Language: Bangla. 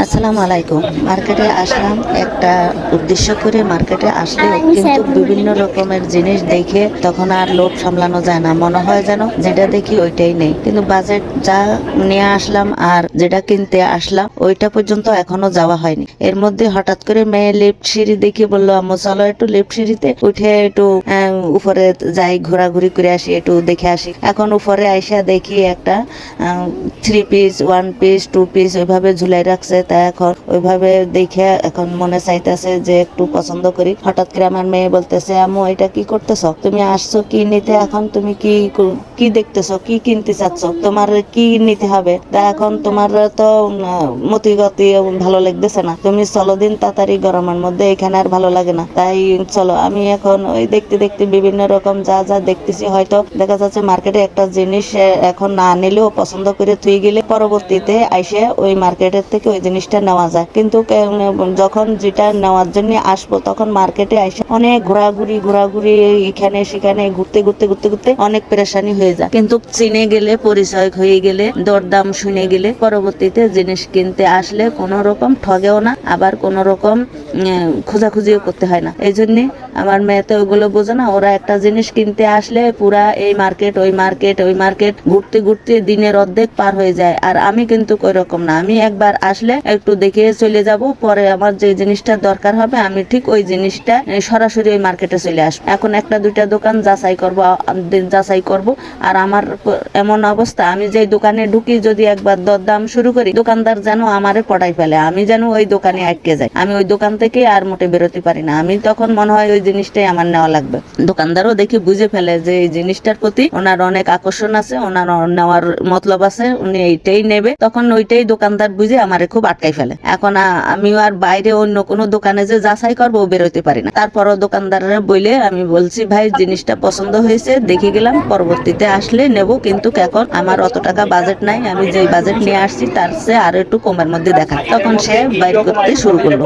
আসসালামু আলাইকুম। মার্কেটে আসলাম একটা উদ্দেশ্য করে। মার্কেটে আসলেও কিন্তু বিভিন্ন রকমের জিনিস দেখে তখন আর লোভ সামলানো যায় না, মনে হয় যেন যেটা দেখি ওইটাই নেই। কিন্তু বাজেট যা নিয়ে আসলাম আর যেটা কিনতে আসলাম ওইটা পর্যন্ত এখনো যাওয়া হয়নি। এর মধ্যে হঠাৎ করে মেয়ে লিফট সিঁড়ি দেখে বললো, আম্মু চলো একটু লিফট সিঁড়িতে উঠে একটু উপরে যাই, ঘোরাঘুরি করে আসি, একটু দেখে আসি। এখন উপরে আইসা দেখি একটা 3 পিস, 1 পিস, 2 পিস ওইভাবে ঝুলাই রাখছে। তা এখন ওইভাবে দেখে এখন মনে চাইতেছে যে একটু পছন্দ করি। হঠাৎ করে আমার মেয়ে বলতেছে, আম্মু এটা কি করতেছ? তুমি আসছো কি নিতে? এখন তুমি কি দেখতেছো? কি কিনতে চাচ্ছ? তোমার কি নিতে হবে? তা এখন তোমার তো মতি গতি ভালো লাগতেছে না, তুমি চলো দিন তাড়াতাড়ি, গরমের মধ্যে এখানে আর ভালো লাগে না। তাই চলো। আমি এখন ওই দেখতে দেখতে বিভিন্ন রকম যা যা দেখতেছি, হয়তো দেখা যাচ্ছে মার্কেটে একটা জিনিস এখন না নিলেও পছন্দ করে থুই গেলে পরবর্তীতে আইসে ওই মার্কেটের থেকে ওই জিনিসটা নেওয়া যায়। কিন্তু যখন যেটা নেওয়ার জন্য আসবো তখন মার্কেটে আইসে অনেক ঘোরাঘুরি এখানে সেখানে ঘুরতে ঘুরতে ঘুরতে ঘুরতে অনেক পেরেশানি হয়ে যায়। কিন্তু চিনে গেলে, পরিচয় হয়ে গেলে, দরদাম শুনে গেলে পরবর্তীতে জিনিস কিনতে আসলে কোনো রকম ঠগেও না, আবার কোনো রকম খোঁজাখুঁজিও করতে হয় না। এই জন্যে আমার মেয়ে তো ওগুলো বোঝে না। ওরা একটা জিনিস কিনতে আসলে পুরা এই মার্কেট ওই মার্কেট ওই মার্কেট ঘুরতে ঘুরতে দিনের অর্ধেক পার হয়ে যায়। আর আমি কিন্তু ওই রকম না। আমি একবার আসলে একটু দেখে চলে যাব, পরে আমার যে জিনিসটা দরকার হবে আমি ঠিক ওই জিনিসটা সরাসরি ওই মার্কেটে চলে আসবো। এখন একটা দুইটা দোকান যাচাই করব। আর আমার এমন অবস্থা, আমি যে দোকানে ঢুকি যদি একবার দরদাম শুরু করি, দোকানদার যেন আমারে পটাই ফেলে, আমি যেন ওই দোকানে আটকে যাই। আমি ওই দোকান থেকে আর মোটে বেরোতে পারি না। আমি তখন মনে হয় ওই জিনিসটাই আমার নেওয়া লাগবে। দোকানদারও দেখি বুঝে ফেলে যে এই জিনিসটার প্রতি ওনার অনেক আকর্ষণ আছে, ওনার নেওয়ার মতলব আছে, উনি এইটাই নেবে। তখন ওইটাই দোকানদার বুঝে আমারে খুব আটকাই ফেলে। এখন আমিও আর বাইরে অন্য কোনো দোকানে যে যাচাই করবো বেরোতে পারি না। তারপরও দোকানদাররা বলে আমি বলছি, ভাই জিনিসটা পছন্দ হয়েছে, দেখে গেলাম, পরবর্তীতে আসলে নেব, কিন্তু এখন আমার অত টাকা বাজেট নাই, আমি যেই বাজেট নিয়ে আসছি তার চেয়ে আরো একটু কমের মধ্যে দেখা। তখন সে বাইর করতে শুরু করলো।